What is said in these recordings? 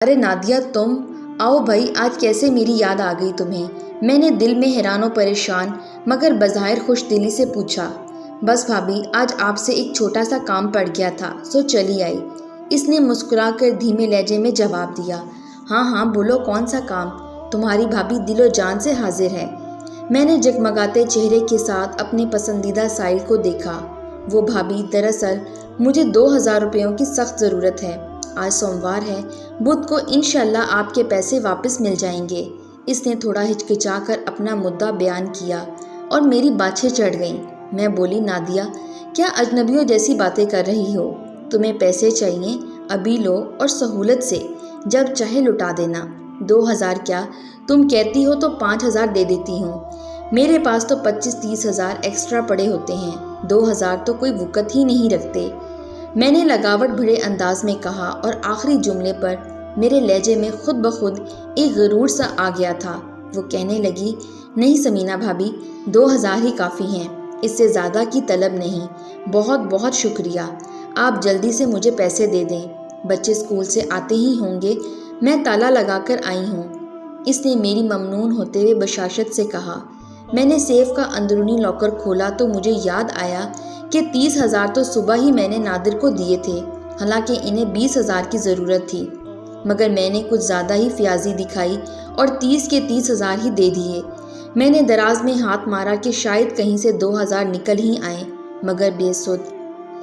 ارے Nadia تم آؤ بھائی، آج کیسے میری یاد آ گئی تمہیں؟ میں نے دل میں حیران و پریشان مگر بظاہر خوش دلی سے پوچھا۔ بس بھابھی، آج آپ سے ایک چھوٹا سا کام پڑ گیا تھا سو چلی آئی۔ اس نے مسکرا کر دھیمے لہجے میں جواب دیا۔ ہاں ہاں بولو، کون سا کام؟ تمہاری بھابھی دل و جان سے حاضر ہے۔ میں نے جگمگاتے چہرے کے ساتھ اپنے پسندیدہ سائل کو دیکھا۔ وہ بھابھی، دراصل مجھے 2000 روپیوں کی سخت ضرورت ہے۔ آج سوموار ہے، بدھ کو انشاءاللہ آپ کے پیسے واپس مل جائیں گے۔ اس نے تھوڑا ہچکچا کر اپنا مدعا بیان کیا اور میری باچھیں چڑھ گئیں۔ میں بولی، نادیہ کیا اجنبیوں جیسی باتیں کر رہی ہو؟ تمہیں پیسے چاہیے؟ ابھی لو اور سہولت سے، جب چاہے لٹا دینا۔ 2000 کیا، تم کہتی ہو تو 5000 دے دیتی ہوں۔ میرے پاس تو 25-30 ہزار ایکسٹرا پڑے ہوتے ہیں، 2000 تو کوئی وقت ہی نہیں رکھتے۔ میں نے لگاوٹ بھرے انداز میں کہا اور آخری جملے پر میرے لہجے میں خود بخود ایک غرور سا آ گیا تھا۔ وہ کہنے لگی، نہیں سمینہ بھابھی، 2000 ہی کافی ہیں، اس سے زیادہ کی طلب نہیں۔ بہت بہت شکریہ، آپ جلدی سے مجھے پیسے دے دیں، بچے اسکول سے آتے ہی ہوں گے، میں تالا لگا کر آئی ہوں۔ اس نے میری ممنون ہوتے ہوئے بشاشت سے کہا۔ میں نے سیف کا اندرونی لاکر کھولا تو مجھے یاد آیا کہ 30,000 تو صبح ہی میں نے نادر کو دیے تھے، حالانکہ انہیں 20,000 کی ضرورت تھی، مگر میں نے کچھ زیادہ ہی فیاضی دکھائی اور 30 کے 30,000 ہی دے دیے۔ میں نے دراز میں ہاتھ مارا کہ شاید کہیں سے 2000 نکل ہی آئیں، مگر بے سود۔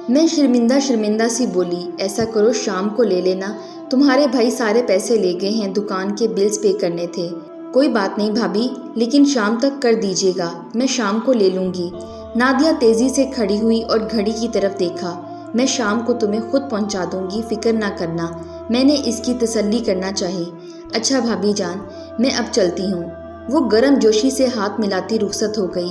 میں شرمندہ سی بولی، ایسا کرو شام کو لے لینا، تمہارے بھائی سارے پیسے لے گئے ہیں، دکان کے بلز پے کرنے تھے۔ کوئی بات نہیں بھابھی، لیکن شام تک کر دیجیے گا، میں شام کو لے لوں گی۔ نادیہ تیزی سے کھڑی ہوئی اور گھڑی کی طرف دیکھا۔ میں شام کو تمہیں خود پہنچا دوں گی، فکر نہ کرنا، میں نے اس کی تسلی کرنا چاہی۔ اچھا بھابھی جان، میں اب چلتی ہوں۔ وہ گرم جوشی سے ہاتھ ملاتی رخصت ہو گئی۔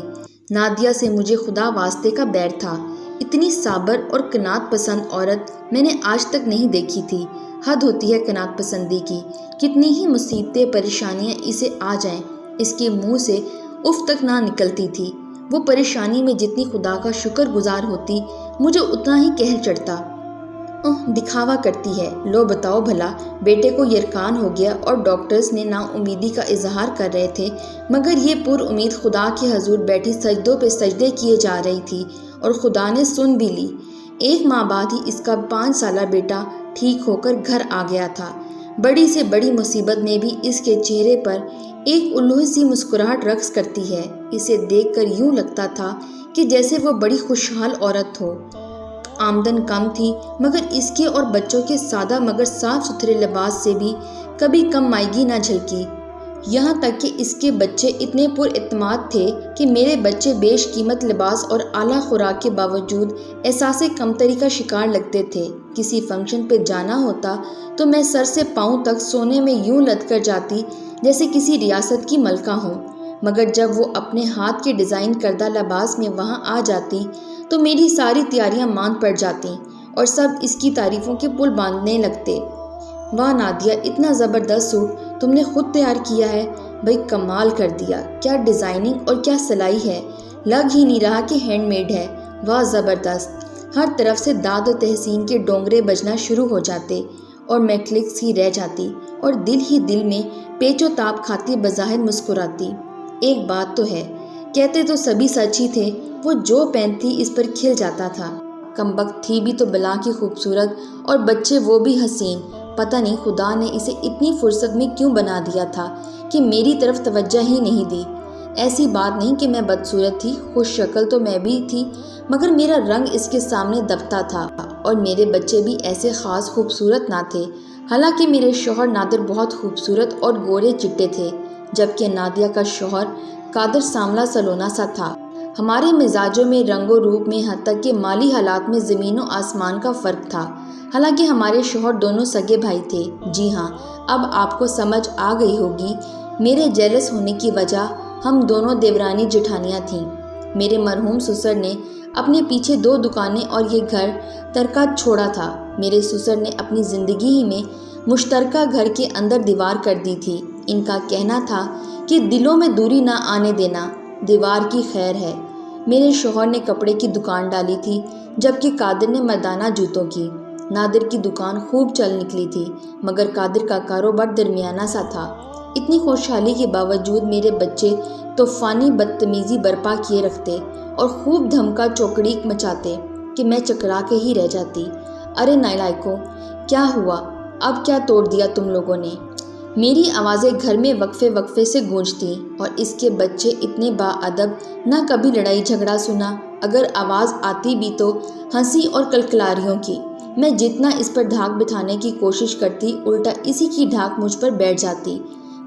نادیہ سے مجھے خدا واسطے کا بیر تھا، اتنی صابر اور قناعت پسند عورت میں نے آج تک نہیں دیکھی تھی۔ حد ہوتی ہے قناعت پسندی کی، کتنی ہی مصیبتیں پریشانیاں اسے آ جائیں، اس کے منہ سے اف تک نہ نکلتی تھی۔ وہ پریشانی میں جتنی خدا کا شکر گزار ہوتی، مجھے اتنا ہی قہر چڑھتا۔ دکھاوا کرتی ہے، لو بتاؤ بھلا، بیٹے کو یرقان ہو گیا اور ڈاکٹرز نے نا امیدی کا اظہار کر رہے تھے، مگر یہ پر امید خدا کے حضور بیٹھی سجدوں پہ سجدے کیے جا رہی تھی اور خدا نے سن بھی لی۔ 1 ماہ بعد ہی اس کا 5 سالہ بیٹا ٹھیک ہو کر گھر آ گیا تھا۔ بڑی سے بڑی مصیبت میں بھی اس کے چہرے پر ایک الوہ سی مسکراہٹ رقص کرتی ہے۔ اسے دیکھ کر یوں لگتا تھا کہ جیسے وہ بڑی خوشحال عورت ہو۔ آمدن کم تھی، مگر اس کے اور بچوں کے سادہ مگر صاف ستھرے لباس سے بھی کبھی کم مائیگی نہ جھلکی۔ یہاں تک کہ اس کے بچے اتنے پر اعتماد تھے کہ میرے بچے بیش قیمت لباس اور اعلیٰ خوراک کے باوجود احساس کمتری کا شکار لگتے تھے۔ کسی فنکشن پہ جانا ہوتا تو میں سر سے پاؤں تک سونے میں یوں لد کر جاتی جیسے کسی ریاست کی ملکہ ہوں، مگر جب وہ اپنے ہاتھ کے ڈیزائن کردہ لباس میں وہاں آ جاتی تو میری ساری تیاریاں ماند پڑ جاتیں اور سب اس کی تعریفوں کے پل باندھنے لگتے۔ واہ نادیہ، اتنا زبردست سوٹ تم نے خود تیار کیا ہے، بھئی کمال کر دیا، کیا ڈیزائننگ اور کیا سلائی ہے، لگ ہی نہیں رہا کہ ہینڈ میڈ ہے، واہ زبردست۔ ہر طرف سے داد و تحسین کے ڈونگرے بجنا شروع ہو جاتے اور میں کلکس ہی رہ جاتی اور دل ہی دل میں پیچ و تاب کھاتی بظاہر مسکراتی۔ ایک بات تو ہے، کہتے تو سبھی سچ ہی تھے، وہ جو پہنتی اس پر کھل جاتا تھا۔ کمبخت تھی بھی تو بلا کی خوبصورت اور بچے وہ بھی حسین، پتہ نہیں خدا نے اسے اتنی فرصت میں کیوں بنا دیا تھا کہ میری طرف توجہ ہی نہیں دی۔ ایسی بات نہیں کہ میں بدصورت تھی، خوش شکل تو میں بھی تھی، مگر میرا رنگ اس کے سامنے دبتا تھا اور میرے بچے بھی ایسے خاص خوبصورت نہ تھے۔ حالانکہ میرے شوہر نادر بہت خوبصورت اور گورے چٹے تھے، جبکہ نادیہ کا شوہر قادر سانولا سلونا سا تھا۔ ہمارے مزاجوں میں، رنگ و روپ میں، حتیٰ کہ مالی حالات میں زمین و آسمان کا فرق تھا۔ حالانکہ ہمارے شوہر دونوں سگے بھائی تھے۔ جی ہاں، اب آپ کو سمجھ آ گئی ہوگی میرے جیلس ہونے کی وجہ۔ ہم دونوں دیورانی جٹھانیاں تھیں۔ میرے مرحوم سسر نے اپنے پیچھے 2 دکانیں اور یہ گھر ترکہ چھوڑا تھا۔ میرے سسر نے اپنی زندگی ہی میں مشترکہ گھر کے اندر دیوار کر دی تھی۔ ان کا کہنا تھا کہ دلوں میں دوری نہ آنے دینا، دیوار کی خیر ہے۔ میرے شوہر نے کپڑے کی دکان ڈالی تھی، جبکہ قادر نے مردانہ جوتوں کی۔ نادر کی دکان خوب چل نکلی تھی، مگر قادر کا کاروبار درمیانہ سا تھا۔ اتنی خوشحالی کے باوجود میرے بچے طوفانی بدتمیزی برپا کیے رکھتے اور خوب دھمکا چوکڑی مچاتے کہ میں چکرا کے ہی رہ جاتی۔ ارے نالائکو، کیا ہوا؟ اب کیا توڑ دیا تم لوگوں نے؟ میری آوازیں گھر میں وقفے وقفے سے گونجتی اور اس کے بچے اتنے با ادب، نہ کبھی لڑائی جھگڑا سنا، اگر آواز آتی بھی تو ہنسی اور کلکلاریوں کی۔ میں جتنا اس پر دھاک بٹھانے کی کوشش کرتی، الٹا اسی کی دھاک مجھ پر بیٹھ جاتی۔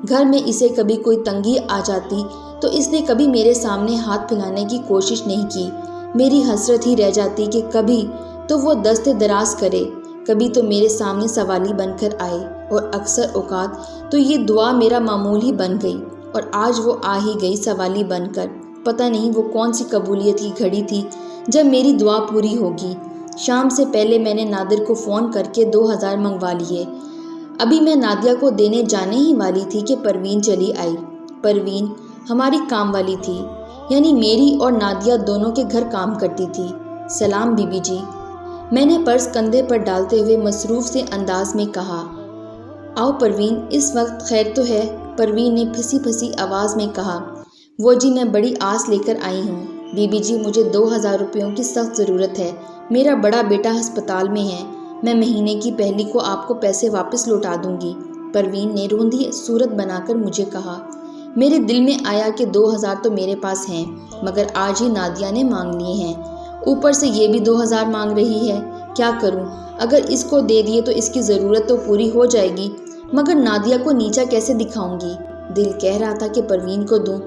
گھر میں اسے کبھی کوئی تنگی آ جاتی تو اس نے کبھی میرے سامنے ہاتھ پھیلانے کی کوشش نہیں کی۔ میری حسرت ہی رہ جاتی کہ کبھی تو وہ دست دراز کرے، کبھی تو میرے سامنے سوالی بن کر آئے، اور اکثر اوقات تو یہ دعا میرا معمول ہی بن گئی، اور آج وہ آ ہی گئی سوالی بن کر۔ پتہ نہیں وہ کون سی قبولیت کی گھڑی تھی جب میری دعا پوری ہوگی۔ شام سے پہلے میں نے نادر کو فون کر کے 2000 منگوا لیے۔ ابھی میں نادیہ کو دینے جانے ہی والی تھی کہ پروین چلی آئی۔ پروین ہماری کام والی تھی، یعنی میری اور نادیہ دونوں کے گھر کام کرتی تھی۔ سلام بی بی جی، میں نے پرس کندھے پر ڈالتے ہوئے مصروف سے انداز میں کہا۔ آؤ پروین، اس وقت خیر تو ہے؟ پروین نے پھنسی پھنسی آواز میں کہا۔ وہ جی، میں بڑی آس لے کر آئی ہوں بی بی جی، مجھے 2000 روپیوں کی سخت ضرورت ہے۔ میرا بڑا بیٹا ہسپتال میں ہے، میں مہینے کی پہلی کو آپ کو پیسے واپس لوٹا دوں گی۔ پروین نے روندھی صورت بنا کر مجھے کہا۔ میرے دل میں آیا کہ 2000 تو میرے پاس ہیں، مگر آج ہی نادیہ نے مانگ لیے ہیں، اوپر سے یہ بھی 2000 مانگ رہی ہے۔ کیا کروں؟ اگر اس کو دے دیے تو اس کی ضرورت تو پوری ہو جائے گی، مگر نادیہ کو نیچا کیسے دکھاؤں گی؟ دل کہہ رہا تھا کہ پروین کو دوں،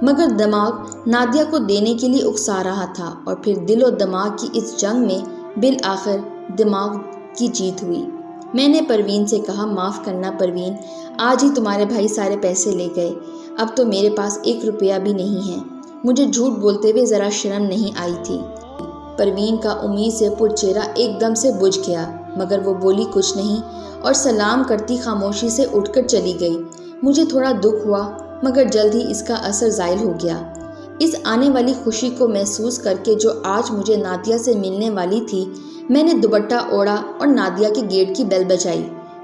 مگر دماغ نادیہ کو دینے کے لیے اکسا رہا تھا، اور پھر دل و دماغ کی اس جنگ میں بالآخر دماغ کی جیت ہوئی۔ میں نے پروین سے کہا، معاف کرنا پروین، آج ہی تمہارے بھائی سارے پیسے لے گئے، اب تو میرے پاس 1 روپیہ بھی نہیں ہے۔ مجھے جھوٹ بولتے ہوئے ذرا شرم نہیں آئی تھی۔ پروین کا امید سے پر چہرہ ایک دم سے بجھ گیا، مگر وہ بولی کچھ نہیں اور سلام کرتی خاموشی سے اٹھ کر چلی گئی۔ مجھے تھوڑا دکھ ہوا، مگر جلد ہی اس کا اثر زائل ہو گیا۔ اس آنے والی خوشی کو محسوس کر کے جو آج مجھے نادیہ سے ملنے والی تھی، میں نے دوپٹہ اوڑھا اور نادیہ کے گیٹ کی بیل بجائی۔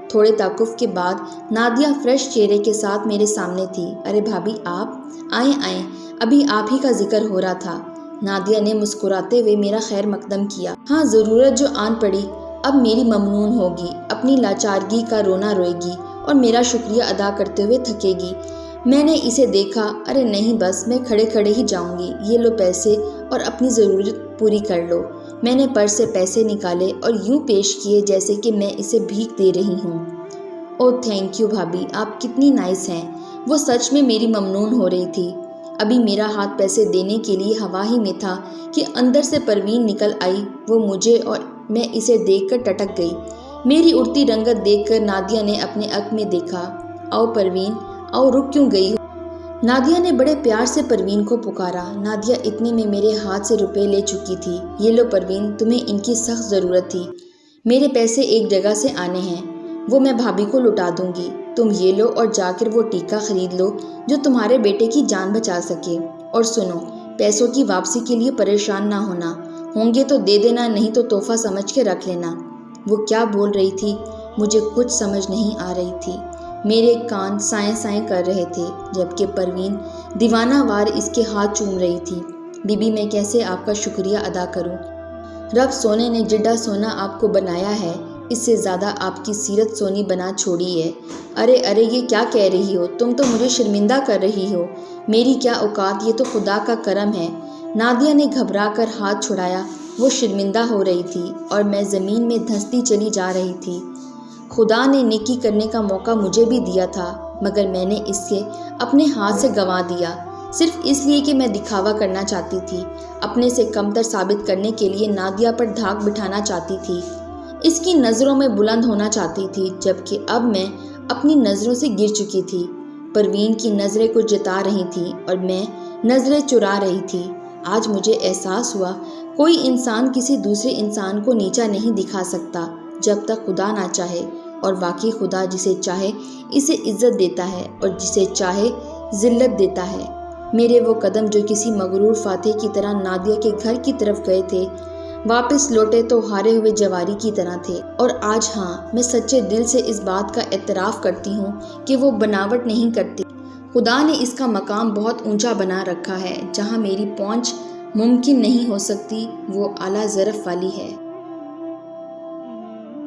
تھوڑے توقف کے بعد نادیہ فریش چہرے کے ساتھ میرے سامنے تھی۔ ارے بھابھی آپ آئیں آئیں، ابھی آپ ہی کا ذکر ہو رہا تھا۔ نادیہ نے مسکراتے ہوئے میرا خیر مقدم کیا۔ ہاں، ضرورت جو آن پڑی اب میری ممنون ہوگی، اپنی لاچارگی کا رونا روئے گی اور میرا شکریہ ادا کرتے ہوئے تھکے گی۔ میں نے اسے دیکھا۔ ارے نہیں، بس میں کھڑے کھڑے ہی جاؤں گی، یہ لو پیسے اور اپنی ضرورت پوری کر لو۔ میں نے پرس سے پیسے نکالے اور یوں پیش کیے جیسے کہ میں اسے بھیک دے رہی ہوں۔ اوہ تھینک یو بھابھی، آپ کتنی نائس ہیں۔ وہ سچ میں میری ممنون ہو رہی تھی۔ ابھی میرا ہاتھ پیسے دینے کے لیے ہوا ہی میں تھا کہ اندر سے پروین نکل آئی۔ وہ مجھے اور میں اسے دیکھ کر ٹٹک گئی۔ میری اڑتی رنگت دیکھ کر نادیہ نے اپنے عقل میں دیکھا۔ آؤ پروین، آؤ، رک کیوں گئی ہو؟ نادیہ نے بڑے پیار سے پروین کو پکارا۔ نادیہ اتنے میں میرے ہاتھ سے روپے لے چکی تھی۔ یہ لو پروین، تمہیں ان کی سخت ضرورت تھی۔ میرے پیسے ایک جگہ سے آنے ہیں، وہ میں بھابھی کو لوٹا دوں گی۔ تم یہ لو اور جا کر وہ ٹیکا خرید لو جو تمہارے بیٹے کی جان بچا سکے۔ اور سنو، پیسوں کی واپسی کے لیے پریشان نہ ہونا، ہوں گے تو دے دینا، نہیں تو تحفہ سمجھ کے رکھ لینا۔ وہ کیا بول رہی تھی مجھے کچھ سمجھ نہیں آ رہی تھی۔ میرے کان سائیں سائیں کر رہے تھے، جبکہ پروین دیوانہ وار اس کے ہاتھ چوم رہی تھی۔ بی بی، میں کیسے آپ کا شکریہ ادا کروں؟ رب سونے نے جڈا سونا آپ کو بنایا ہے، اس سے زیادہ آپ کی سیرت سونی بنا چھوڑی ہے۔ ارے ارے، یہ کیا کہہ رہی ہو تم؟ تو مجھے شرمندہ کر رہی ہو۔ میری کیا اوقات، یہ تو خدا کا کرم ہے۔ نادیہ نے گھبرا کر ہاتھ چھڑایا۔ وہ شرمندہ ہو رہی تھی اور میں زمین میں دھنستی چلی جا رہی تھی۔ خدا نے نیکی کرنے کا موقع مجھے بھی دیا تھا، مگر میں نے اسے اپنے ہاتھ سے گنوا دیا، صرف اس لیے کہ میں دکھاوا کرنا چاہتی تھی، اپنے سے کمتر ثابت کرنے کے لیے نادیہ پر دھاک بٹھانا چاہتی تھی، اس کی نظروں میں بلند ہونا چاہتی تھی، جبکہ اب میں اپنی نظروں سے گر چکی تھی۔ پروین کی نظریں کچھ جتا رہی تھیں اور میں نظریں چرا رہی تھی۔ آج مجھے احساس ہوا کوئی انسان کسی دوسرے انسان کو نیچا نہیں دکھا سکتا جب تک خدا نہ چاہے، اور واقعی خدا جسے چاہے اسے عزت دیتا ہے اور جسے چاہے ذلت دیتا ہے۔ میرے وہ قدم جو کسی مغرور فاتح کی طرح نادیہ کے گھر کی طرف گئے تھے، واپس لوٹے تو ہارے ہوئے جواری کی طرح تھے، اور آج ہاں، میں سچے دل سے اس بات کا اعتراف کرتی ہوں کہ وہ بناوٹ نہیں کرتی۔ خدا نے اس کا مقام بہت اونچا بنا رکھا ہے، جہاں میری پہنچ ممکن نہیں ہو سکتی، وہ اعلیٰ ظرف والی ہے۔